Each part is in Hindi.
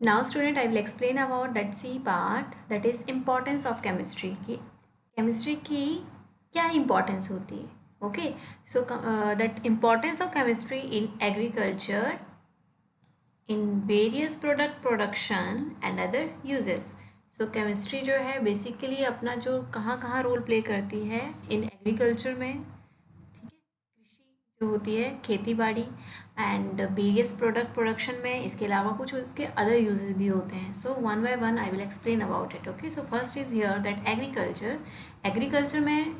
Now student, I will explain about that C part, that is importance of chemistry की chemistry की क्या importance होती है. Okay, so that importance of chemistry in agriculture, in various product production and other uses. So chemistry जो है basically अपना जो कहाँ कहाँ रोल प्ले करती है in agriculture में, जो होती है खेती बाड़ी एंड वेरियस प्रोडक्ट प्रोडक्शन में. इसके अलावा कुछ उसके अदर यूजेस भी होते हैं. So one by one I will explain about it. Okay, so first is here that agriculture में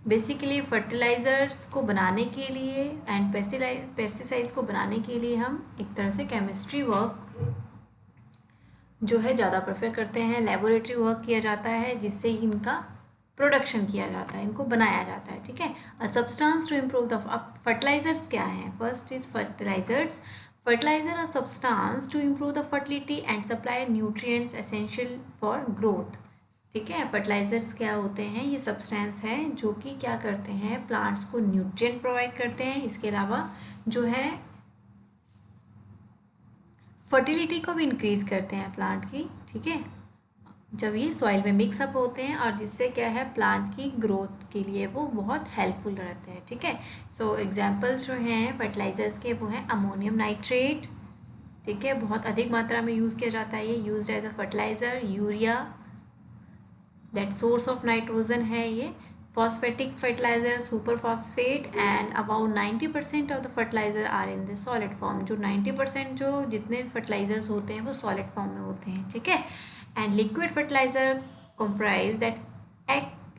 बेसिकली फर्टिलाइज़र्स को बनाने के लिए एंड पेस्टिसाइड्स को बनाने के लिए हम एक तरह से केमिस्ट्री वर्क जो है ज़्यादा प्रेफर करते हैं. लेबोरेटरी वर्क किया जाता है जिससे इनका प्रोडक्शन किया जाता है, इनको बनाया जाता है. ठीक है. A substance to improve the. अब फर्टिलाइजर्स क्या हैं? First is fertilisers. Fertiliser are substance to improve the fertility and supply nutrients essential for growth. ठीक है. फर्टिलाइजर्स क्या होते हैं? ये सब्सटेंस हैं जो कि क्या करते हैं, प्लांट्स को न्यूट्रिएंट प्रोवाइड करते हैं. इसके अलावा जो है फर्टिलिटी को भी इंक्रीज करते हैं प्लांट की. ठीक है, जब ये सॉइल में मिक्सअप होते हैं और जिससे क्या है प्लांट की ग्रोथ के लिए वो बहुत हेल्पफुल रहते हैं. ठीक है. सो एग्जांपल्स जो हैं फर्टिलाइजर्स के वो हैं अमोनियम नाइट्रेट. ठीक है, बहुत अधिक मात्रा में यूज़ किया जाता है ये, used as a fertiliser. Urea, that source of nitrogen है ये. Phosphatic fertiliser, superphosphate, and about 90% of the fertiliser are in the solid form. जो 90% जो जितने फर्टिलाइजर्स होते हैं वो सॉलिड फॉर्म में होते हैं. ठीक है. And liquid fertilizer comprise that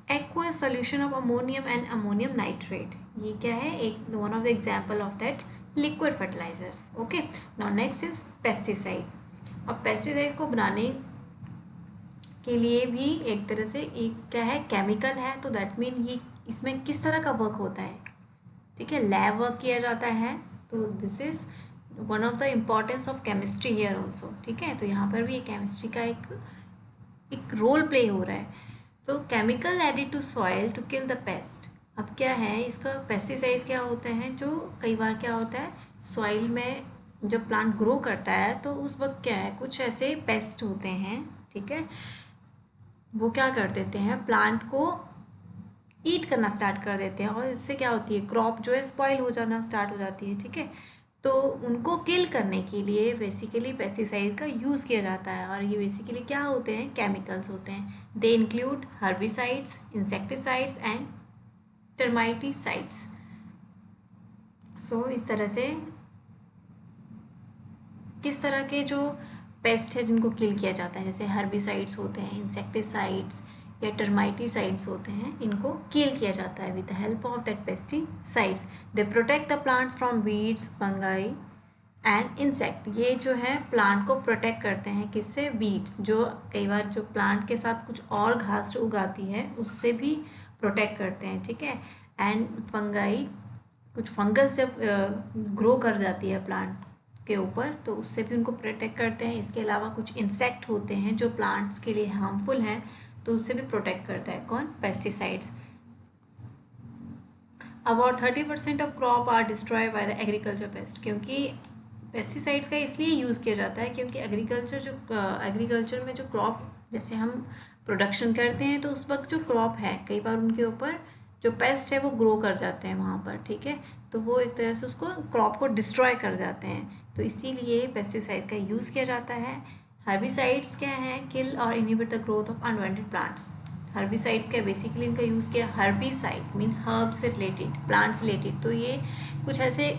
aqueous solution of ammonium and ammonium nitrate. ये क्या है? एक one of the example of that liquid fertilizers. Okay. Now next is pesticide. अब pesticide को बनाने के लिए भी एक तरह से एक क्या है, केमिकल है. तो दैट मीन ये इसमें किस तरह का वर्क होता है? ठीक है, लैब वर्क किया जाता है. तो this is one of the importance of chemistry here also. ठीक है, तो यहाँ पर भी केमिस्ट्री का एक रोल प्ले हो रहा है. तो chemical added to soil to kill the pest. अब क्या है, इसका पेस्टिसाइड्स क्या होते हैं, जो कई बार क्या होता है सॉइल में जब प्लांट ग्रो करता है तो उस वक्त क्या है, कुछ ऐसे पेस्ट होते हैं. ठीक है, वो क्या कर देते हैं, प्लांट को ईट करना स्टार्ट कर देते हैं और इससे क्या होती है, क्रॉप जो है स्पॉइल हो जाना स्टार्ट हो जाती है. ठीक है, तो उनको किल करने के लिए बेसिकली पेस्टिसाइड का यूज़ किया जाता है. और ये बेसिकली क्या होते हैं, केमिकल्स होते हैं. They include herbicides, insecticides and termiticides. So इस तरह से किस तरह के जो पेस्ट है जिनको किल किया जाता है, जैसे हर्बिसाइड्स होते हैं, इंसेक्टिसाइड्स या टर्माइटिसाइड्स होते हैं, इनको किल किया जाता है with the help of that pesticides. They protect the plants from weeds, fungi and insect. ये जो है प्लांट को प्रोटेक्ट करते हैं किससे, वीड्स. जो कई बार जो प्लांट के साथ कुछ और घास उगाती है उससे भी प्रोटेक्ट करते हैं. ठीक है, एंड फंगाई, कुछ फंगस जब ग्रो कर जाती है प्लांट के ऊपर तो उससे भी उनको प्रोटेक्ट करते हैं. इसके अलावा कुछ इंसेक्ट होते हैं जो प्लांट्स के लिए हार्मफुल हैं तो उससे भी प्रोटेक्ट करता है कौन, pesticides. About 30% of crop are destroy by the agriculture pest. क्योंकि पेस्टिसाइड्स का इसलिए यूज़ किया जाता है क्योंकि एग्रीकल्चर में जो क्रॉप जैसे हम प्रोडक्शन करते हैं तो उस वक्त जो क्रॉप है कई बार उनके ऊपर जो पेस्ट है वो ग्रो कर जाते हैं वहाँ पर. ठीक है, तो वो एक तरह से उसको क्रॉप को डिस्ट्रॉय कर जाते हैं. तो इसीलिए पेस्टिसाइड्स का यूज़ किया जाता है. हर्बिसाइड्स क्या है, किल और inhibit the growth of unwanted plants. Herbicides क्या, बेसिकली इनका यूज़ किया, हर्बिसाइड मीन हर्ब से रिलेटेड, प्लांट्स रिलेटेड. तो ये कुछ ऐसे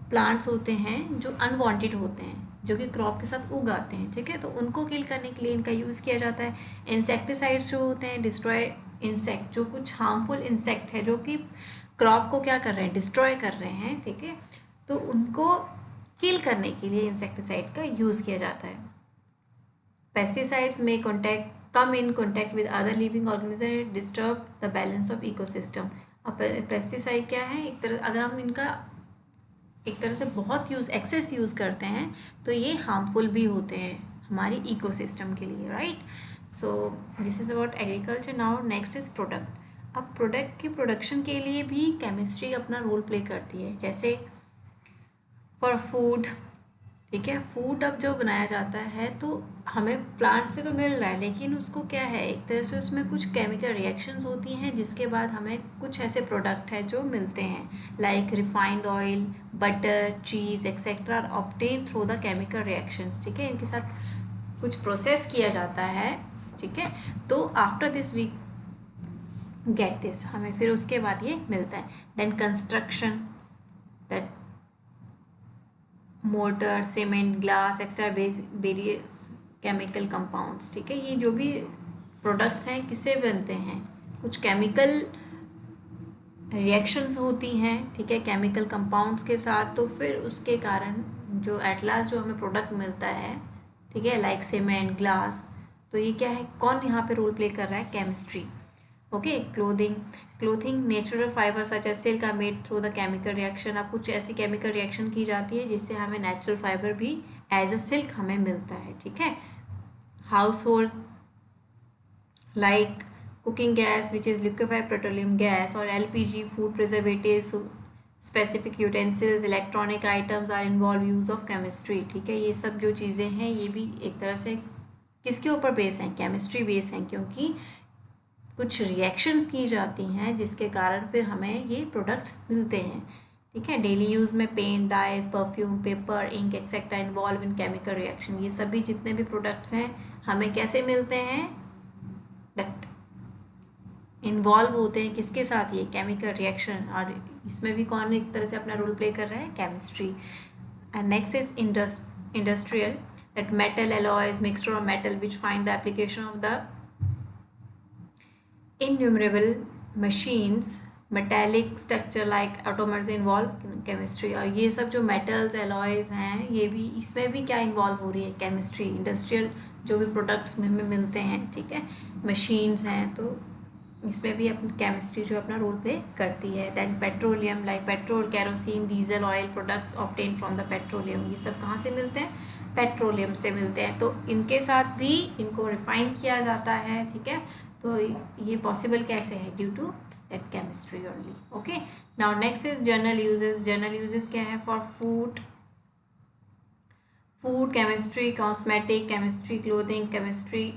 प्लांट्स होते हैं जो अनवांटेड होते हैं जो कि क्रॉप के साथ उग आते हैं. ठीक है, तो उनको किल करने के लिए इनका यूज़ किया जाता है. इंसेक्टिसाइड्स जो होते हैं डिस्ट्रॉय इंसेक्ट, जो कुछ हार्मफुल इंसेक्ट है जो कि क्रॉप को क्या कर रहे हैं, डिस्ट्रॉय कर रहे हैं. ठीक है, तो उनको किल करने के लिए इंसेक्टिसाइड का यूज़ किया जाता है. पेस्टिसाइड्स में come in contact with other living organisms disturb the balance of ecosystem. अब पेस्टिसाइड क्या है, एक तरह अगर हम इनका एक तरह से बहुत एक्सेस यूज़ करते हैं तो ये हार्मफुल भी होते हैं हमारी इकोसिस्टम के लिए. Right, so this is about agriculture. Now next is product. अब प्रोडक्ट की प्रोडक्शन के लिए भी केमिस्ट्री अपना रोल प्ले करती है. जैसे फॉर फूड ठीक है। फूड अब जो बनाया जाता है तो हमें प्लांट से तो मिल रहा है, लेकिन उसको क्या है, एक तरह से उसमें कुछ केमिकल रिएक्शंस होती हैं जिसके बाद हमें कुछ ऐसे प्रोडक्ट है जो मिलते हैं, like refined oil, butter, cheese etcetera obtain through the chemical reactions. ठीक है, इनके साथ कुछ प्रोसेस किया जाता है। ठीक है, तो after this we get this, हमें फिर उसके बाद ये मिलता है। Then construction, that mortar, cement, glass, extra various chemical compounds. ठीक है, ये जो भी प्रोडक्ट्स हैं किससे बनते हैं, कुछ केमिकल रिएक्शंस होती हैं। ठीक है, केमिकल कंपाउंड्स के साथ, तो फिर उसके कारण जो एट लास्ट जो हमें प्रोडक्ट मिलता है, ठीक है, लाइक सीमेंट, ग्लास, तो ये क्या है, कौन यहाँ पे रोल प्ले कर रहा है, chemistry. Okay, clothing natural fibre such as silk are made through the chemical reaction. अब कुछ ऐसी केमिकल रिएक्शन की जाती है जिससे हमें नेचुरल फाइबर भी एज अ सिल्क हमें मिलता है। ठीक है, house hold like cooking gas which is liquefied petroleum gas or LPG, food preservatives, specific utensils, electronic items are involve use of chemistry। ठीक है, ये सब जो चीज़ें हैं ये भी एक तरह से किसके ऊपर बेस हैं, केमिस्ट्री बेस हैं, क्योंकि कुछ रिएक्शंस की जाती हैं जिसके कारण फिर हमें ये प्रोडक्ट्स मिलते हैं। ठीक है, डेली यूज़ में paint, dyes, perfume, paper, ink etcetera involve in chemical reaction. ये सभी जितने भी प्रोडक्ट्स हैं हमें कैसे मिलते हैं, दैट इन्वॉल्व होते हैं किसके साथ, ये केमिकल रिएक्शन, और इसमें भी कौन एक तरह से अपना रोल प्ले कर रहा है, chemistry. And next is industrial, that metal alloys, mixture of metal which find the application of the innumerable machines, metallic structure like automers involve chemistry। और ये सब जो metals alloys हैं ये भी, इसमें भी क्या इन्वॉल्व हो रही है, केमिस्ट्री। इंडस्ट्रियल जो भी प्रोडक्ट्स में मिलते हैं, ठीक है, मशीन्स हैं, तो इसमें भी अपनी केमिस्ट्री जो अपना रोल प्ले करती है। Then petroleum like petrol, kerosene, diesel, oil products obtain from the petroleum. ये सब कहाँ से मिलते हैं, पेट्रोलियम से मिलते हैं, तो इनके साथ भी इनको रिफाइन किया जाता है। ठीक है, तो ये पॉसिबल कैसे है, due to that chemistry only. Okay, now next is general uses. General uses क्या है, for food chemistry, cosmetic chemistry, clothing chemistry,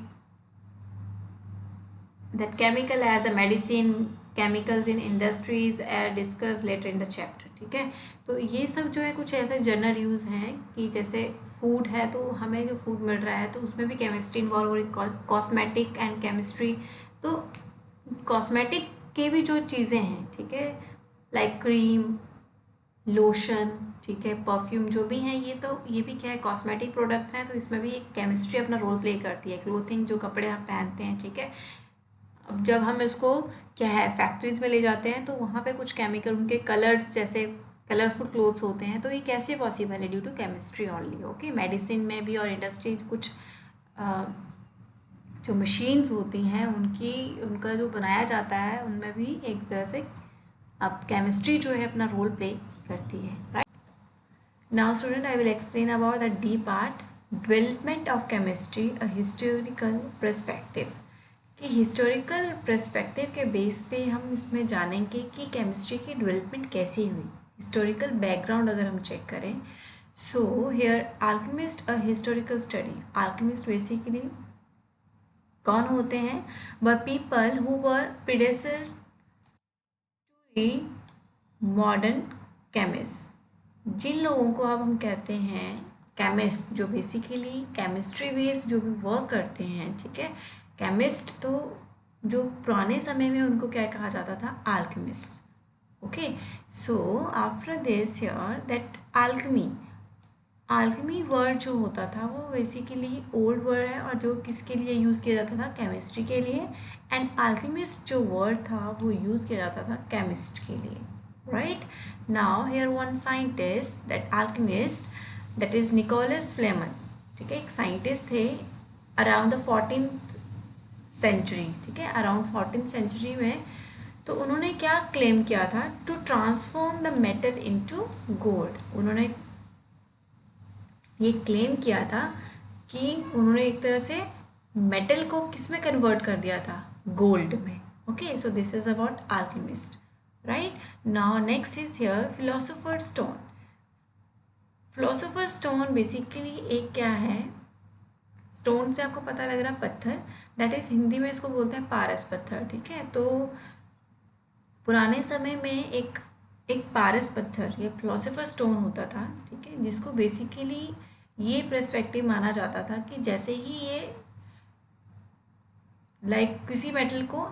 that chemical as a medicine, chemicals in industries are discussed later in the chapter। ठीक है, तो ये सब जो है कुछ ऐसे जनरल यूज़ हैं कि जैसे फूड है तो हमें जो फूड मिल रहा है तो उसमें भी केमिस्ट्री इन्वॉल्व हो रही है, कॉस्मेटिक एंड केमिस्ट्री। तो कॉस्मेटिक के भी जो चीज़ें हैं, ठीक है, लाइक क्रीम, लोशन, ठीक है, परफ्यूम जो भी हैं, ये भी क्या है, कॉस्मेटिक प्रोडक्ट्स हैं, तो इसमें भी एक केमिस्ट्री अपना रोल प्ले करती है। क्लोथिंग जो कपड़े आप पहनते हैं, ठीक है, अब जब हम इसको क्या है फैक्ट्रीज़ में ले जाते हैं तो वहाँ पे कुछ केमिकल, उनके कलर्स जैसे कलरफुल क्लोथ्स होते हैं, तो ये कैसे पॉसिबल है, due to chemistry only. Okay, medicine में भी और इंडस्ट्री कुछ जो मशीन्स होती हैं उनका जो बनाया जाता है उनमें भी एक तरह से अब केमिस्ट्री जो है अपना रोल प्ले करती है, right. Now student, I will explain about the D part, development of chemistry, a historical perspective. कि हिस्टोरिकल पर्सपेक्टिव के बेस पे हम इसमें जानेंगे कि केमिस्ट्री की डेवलपमेंट कैसी हुई। हिस्टोरिकल बैकग्राउंड अगर हम चेक करें, so here alchemist a historical study. Alchemist basically कौन होते हैं, व people who were predecessor to the modern chemist. जिन लोगों को अब हम कहते हैं केमिस्ट, जो बेसिकली केमिस्ट्री बेस्ड जो भी वर्क करते हैं, ठीक है, केमिस्ट, तो जो पुराने समय में उनको क्या कहा जाता था, alchemist. Okay, so after this here that Alchemy word जो होता था वो बेसिकली ओल्ड वर्ड है, और जो किसके लिए यूज़ किया जाता था, केमिस्ट्री के लिए। एंड अल्केमिस्ट जो वर्ड था वो यूज़ किया जाता था केमिस्ट के लिए, right. Now here one scientist, that alchemist, that is Nicolas Flamel. ठीक है, एक साइंटिस्ट थे अराउंड द 14th सेंचुरी, ठीक है, अराउंड 14th सेंचुरी में। तो उन्होंने क्या क्लेम किया था, to transform the metal into gold. उन्होंने ये क्लेम किया था कि उन्होंने एक तरह से मेटल को किस में कन्वर्ट कर दिया था, गोल्ड में। Okay, so this is about alchemist, right. Now next is here philosopher stone. Philosopher stone basically एक क्या है, स्टोन से आपको पता लग रहा है पत्थर, दैट इज़ हिंदी में इसको बोलते हैं पारस पत्थर, ठीक है। तो पुराने समय में एक पारस पत्थर या फिलोसोफर स्टोन होता था, ठीक है, जिसको बेसिकली ये पर्सपेक्टिव माना जाता था कि जैसे ही ये किसी मेटल को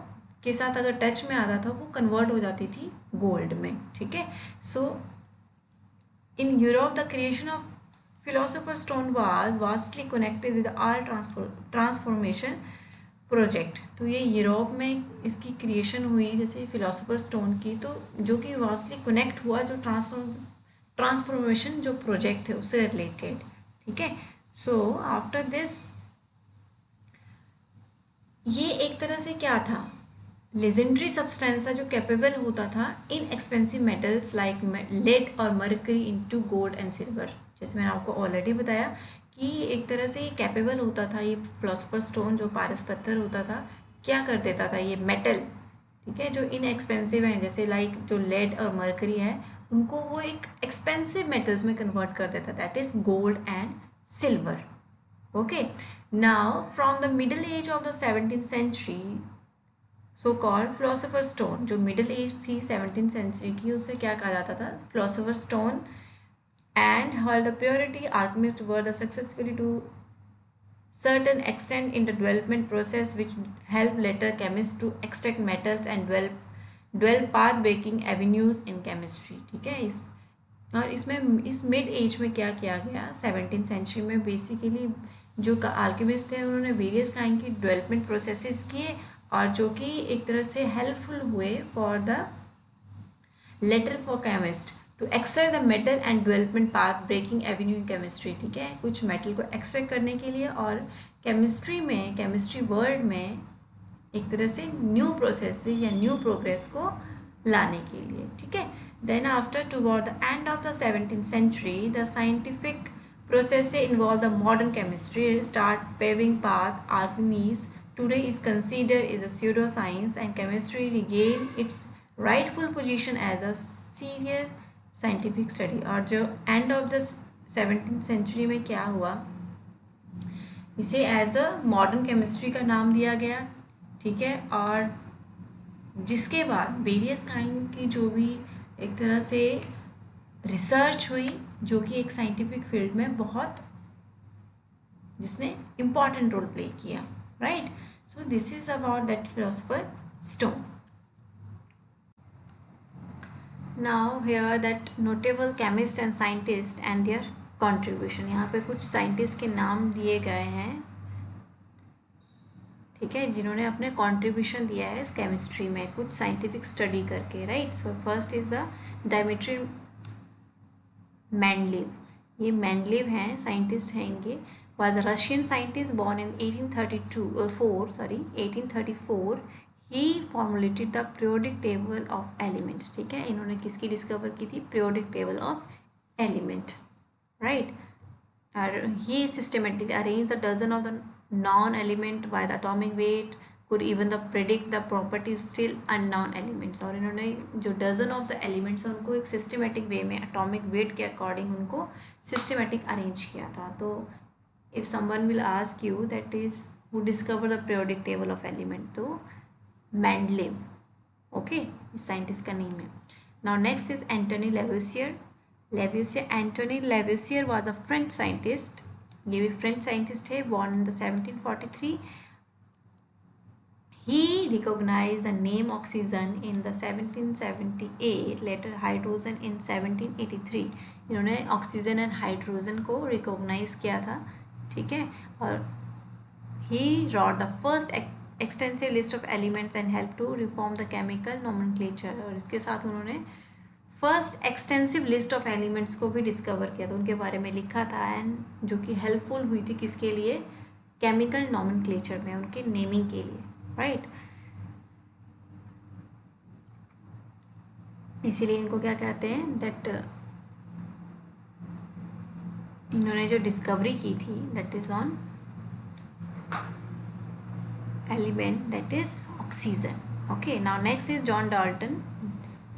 के साथ अगर टच में आता था वो कन्वर्ट हो जाती थी गोल्ड में, ठीक है। So in Europe the creation of philosopher stone was vastly connected with all transformation project. तो ये यूरोप में इसकी क्रिएशन हुई जैसे फिलोसोफर स्टोन की, तो जो कि वास्टली कनेक्ट हुआ जो ट्रांसफॉर्मेशन जो प्रोजेक्ट है उससे रिलेटेड, ठीक है। सो आफ्टर दिस ये एक तरह से क्या था, लेजेंडरी सब्सटेंस था जो कैपेबल होता था इन एक्सपेंसिव मेटल्स लाइक लेड और mercury into gold and silver. जैसे मैंने आपको ऑलरेडी बताया कि एक तरह से ये कैपेबल होता था, ये फिलोसोफर स्टोन जो पारस पत्थर होता था क्या कर देता था, ये मेटल, ठीक है, जो इन एक्सपेंसिव हैं जैसे जो लेड और मर्करी है उनको वो एक एक्सपेंसिव मेटल्स में कन्वर्ट कर देता, that is gold and silver. Okay, now from the middle age of the 17th century so called philosopher stone, जो मिडिल एज थी 17th सेंचुरी की उसे क्या कहा जाता था, philosopher stone. And whole the purity alchemist were the successfully to certain extent in the development process which help later chemists to extract metals and develop path breaking avenues in chemistry, ठीक है। और इसमें इस मिड एज में क्या किया गया 17th सेंचुरी में, बेसिकली जो आल्केमिस्ट थे उन्होंने वेरियस काइंड की डेवलपमेंट प्रोसेसेस किए और जो कि एक तरह से हेल्पफुल हुए for the later for chemist to extract the metal and development path breaking avenue in chemistry, ठीक है, कुछ मेटल को एक्सट्रैक्ट करने के लिए और केमिस्ट्री वर्ल्ड में एक तरह से न्यू प्रोसेस या न्यू प्रोग्रेस को लाने के लिए, ठीक है। Then after toward the end of the 17th century the scientific process involve the modern chemistry start paving path. Alchemies today is considered as a pseudoscience and chemistry regain its rightful position as a serious scientific study। और जो end of the 17th century में क्या हुआ, इसे एज अ मॉडर्न केमिस्ट्री का नाम दिया गया, ठीक है। और जिसके बाद वेरियस काइंड की जो भी एक तरह से रिसर्च हुई जो कि एक साइंटिफिक फील्ड में बहुत जिसने इम्पॉर्टेंट रोल प्ले किया, right. So this is about that philosopher stone. Now here that notable chemist and scientist and there contribution. यहाँ पे कुछ साइंटिस्ट के नाम दिए गए हैं, ठीक है, जिन्होंने अपने कंट्रीब्यूशन दिया है इस केमिस्ट्री में कुछ साइंटिफिक स्टडी करके, right. So first is the Dmitri Mendeleev. ये मेंडलीव हैं, साइंटिस्ट हैं, इनके was a Russian scientist born in 1834। He formulated the periodic table of elements, ठीक है। इन्होंने किसकी डिस्कवर की थी, periodic table of element, right. और he systematically arrange the dozen of the non element by the atomic weight could even the predict the properties still unknown elements। और इन्होंने जो डजन ऑफ द एलिमेंट्स हैं उनको एक सिस्टमेटिक वे में एटॉमिक वेट के अकॉर्डिंग उनको सिस्टमेटिक अरेंज किया था। तो if someone will ask you that is who discover the periodic table of element, तो मेंडलीव, ओके, इस साइंटिस्ट का नेम है। Now next is Antoine Lavoisier. Antoine Lavoisier was a French scientist, ये भी फ्रेंच साइंटिस्ट है, born in the 1743। He recognized the name oxygen in the 1778, later hydrogen in 1783। इन्होंने ऑक्सीजन एंड हाइड्रोजन को रिकॉग्नाइज किया था, ठीक है। और he wrote the first extensive list of elements and helped to reform the chemical nomenclature। और इसके साथ उन्होंने first extensive list of elements को भी डिस्कवर किया था, उनके बारे में लिखा था, एंड जो कि हेल्पफुल हुई थी किसके लिए, केमिकल नोमेनक्लेचर में, उनके नेमिंग के लिए, राइट। इसीलिए इनको क्या कहते हैं, दैट इन्होंने जो डिस्कवरी की थी that is on element that is oxygen, okay. Now next is John Dalton.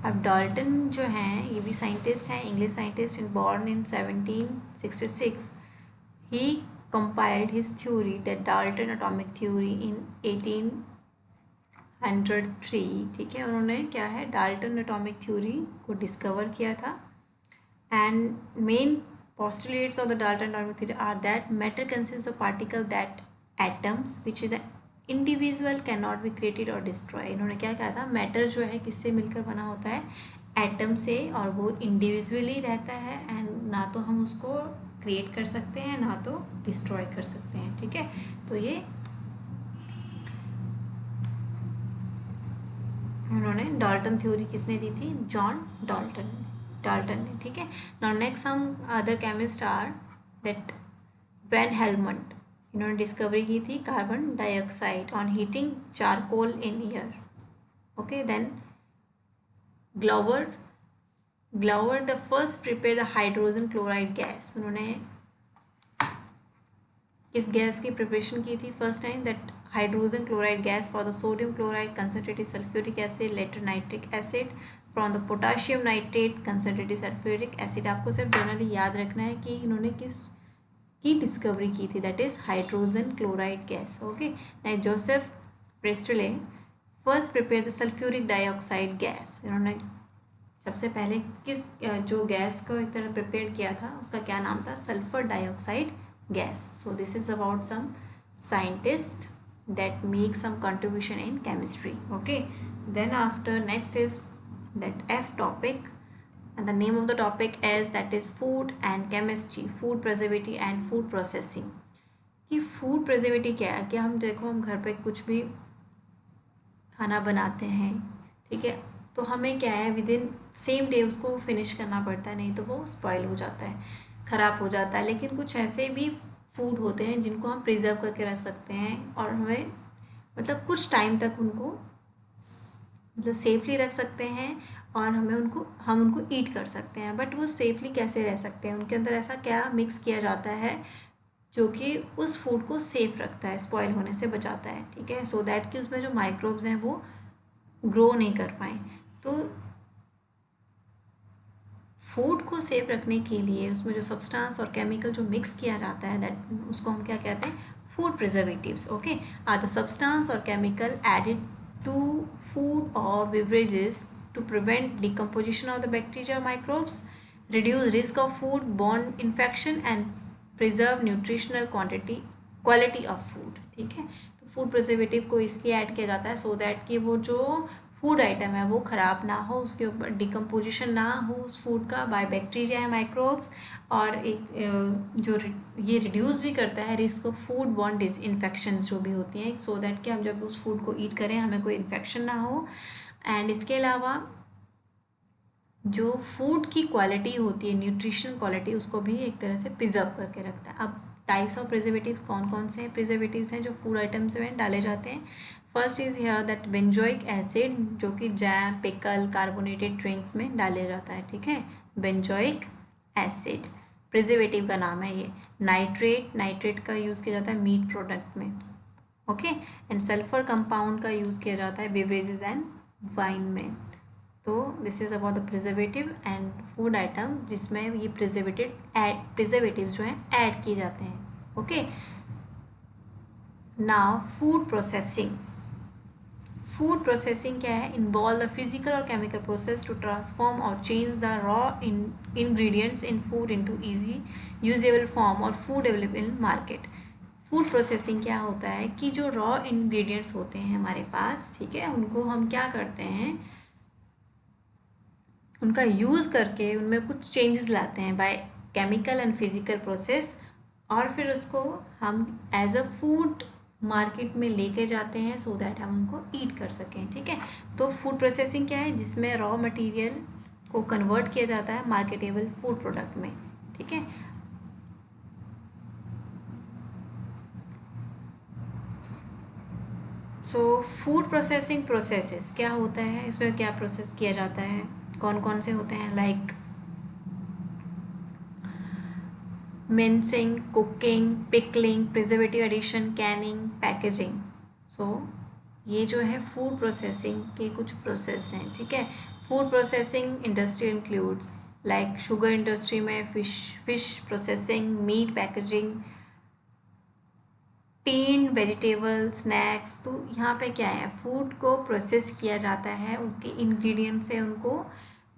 अब डाल्टन जो हैं ये भी साइंटिस्ट हैं, English scientist, born in 1766. He compiled his theory, the Dalton atomic theory, in 1803. ठीक है, उन्होंने क्या है डाल्टन एटॉमिक थ्योरी को डिस्कवर किया था. And main postulates of the Dalton atomic theory are that matter consists of particles that atoms which is the individual cannot be created or destroy. इन्होंने क्या कहा था, मैटर जो है किससे मिलकर बना होता है, एटम से, और वो इंडिविजुअली रहता है एंड ना तो हम उसको क्रिएट कर सकते हैं ना तो डिस्ट्रॉय कर सकते हैं. ठीक है, तो ये उन्होंने डाल्टन थ्योरी किसने दी थी, जॉन डाल्टन ने. ठीक है, now next some other chemist are that Van Helmont. इन्होंने डिस्कवरी की थी carbon dioxide on heating charcoal in air. Okay, then Glauber the first prepare the hydrogen chloride gas. उन्होंने किस गैस की प्रिपरेशन की थी first time, that hydrogen chloride gas for the sodium chloride concentrated sulphuric acid, later nitric acid, from the potassium nitrate concentrated sulphuric acid. आपको सिर्फ जनरली याद रखना है कि इन्होंने किस की डिस्कवरी की थी, that is hydrogen chloride gas. Okay, now Joseph Priestley first prepare the sulphuric dioxide gas. इन्होंने सबसे पहले किस जो गैस को एक तरह प्रिपेयर किया था उसका क्या नाम था, sulphur dioxide gas. So this is about some scientist that make some contribution in chemistry. Okay, then after next is that F topic, and the name of the topic is that is food and chemistry, food preservative and food processing. कि food preservative क्या है, कि हम देखो हम घर पे कुछ भी खाना बनाते हैं, ठीक है, तो हमें क्या है विद इन सेम डे उसको फिनिश करना पड़ता है, नहीं तो वो स्पॉइल हो जाता है, ख़राब हो जाता है. लेकिन कुछ ऐसे भी फूड होते हैं जिनको हम प्रिजर्व करके रख सकते हैं और हमें मतलब कुछ टाइम तक उनको मतलब सेफली रख सकते हैं और हम उनको ईट कर सकते हैं. बट वो सेफली कैसे रह सकते हैं, उनके अंदर ऐसा क्या मिक्स किया जाता है जो कि उस फूड को सेफ रखता है, स्पॉइल होने से बचाता है. ठीक है, सो दैट कि उसमें जो माइक्रोब्स हैं वो ग्रो नहीं कर पाएँ. तो फूड को सेफ रखने के लिए उसमें जो सब्सटेंस और केमिकल जो मिक्स किया जाता है दैट उसको हम क्या कहते हैं, food preservatives. Okay, are the substance और केमिकल एडेड टू फूड और beverages to prevent decomposition of the bacteria और microbes, reduce risk of food borne infection and preserve nutritional quality of food. ठीक है, तो फूड प्रिजर्वेटिव को इसलिए ऐड किया जाता है सो दैट कि वो जो फूड आइटम है वो ख़राब ना हो, उसके ऊपर डिकम्पोजिशन ना हो उस फूड का बाय बैक्टीरिया या माइक्रोब्स, और एक जो ये रिड्यूस भी करता है risk of food born infections जो भी होती हैं, सो दैट कि हम जब उस फूड को ईट करें हमें कोई इन्फेक्शन ना हो. एंड इसके अलावा जो फूड की क्वालिटी होती है, न्यूट्रिशनल क्वालिटी, उसको भी एक तरह से प्रिजर्व करके रखता है. अब टाइप्स ऑफ प्रिजर्वेटिव्स कौन कौन से प्रिजर्वेटिव्स हैं जो फूड आइटम्स में डाले जाते हैं. First is here that benzoic acid जो कि जैम, पिकल, कार्बोनेटेड ड्रिंक्स में डाले जाता है. ठीक है, बेंजोइक एसिड प्रिजर्वेटिव का नाम है ये. नाइट्रेट का यूज़ किया जाता है मीट प्रोडक्ट में. ओके, एंड सल्फर कंपाउंड का यूज़ किया जाता है बेवरेजेस एंड वाइन में. तो this is about the preservative and food item जिसमें ये प्रिजर्वेटिव्स जो हैं ऐड किए जाते हैं. Okay, now food processing. Food processing क्या है, इन्वॉल्व द फिजिकल और केमिकल प्रोसेस टू ट्रांसफॉर्म और change the raw ingredients in food into easy usable form और food available in market. Food processing क्या होता है कि जो रॉ इंग्रेडिएंट्स होते हैं हमारे पास, ठीक है, उनको हम क्या करते हैं, उनका यूज़ करके उनमें कुछ चेंजेस लाते हैं by chemical and physical process, और फिर उसको हम एज अ फूड मार्केट में लेके जाते हैं सो दैट हम उनको ईट कर सकें. ठीक है, तो फूड प्रोसेसिंग क्या है, जिसमें रॉ मटेरियल को कन्वर्ट किया जाता है मार्केटेबल फूड प्रोडक्ट में. ठीक है, सो फूड प्रोसेसिंग प्रोसेसेस क्या होता है, इसमें क्या प्रोसेस किया जाता है, कौन कौन से होते हैं, like mincing, cooking, pickling, preservative addition, canning, packaging. So ये जो है फूड प्रोसेसिंग के कुछ प्रोसेस हैं. ठीक है, food processing industry includes like sugar industry में fish processing, meat packaging, tinned vegetable snacks. तो यहाँ पे क्या है, फूड को प्रोसेस किया जाता है, उसके इंग्रेडिएंट से उनको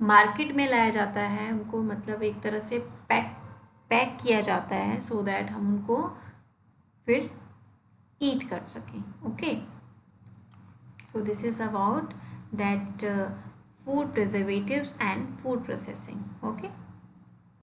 मार्केट में लाया जाता है, उनको मतलब एक तरह से पैक किया जाता है सो दैट हम उनको फिर ईट कर सकें। Okay, so this is about that food preservatives and food processing. Okay.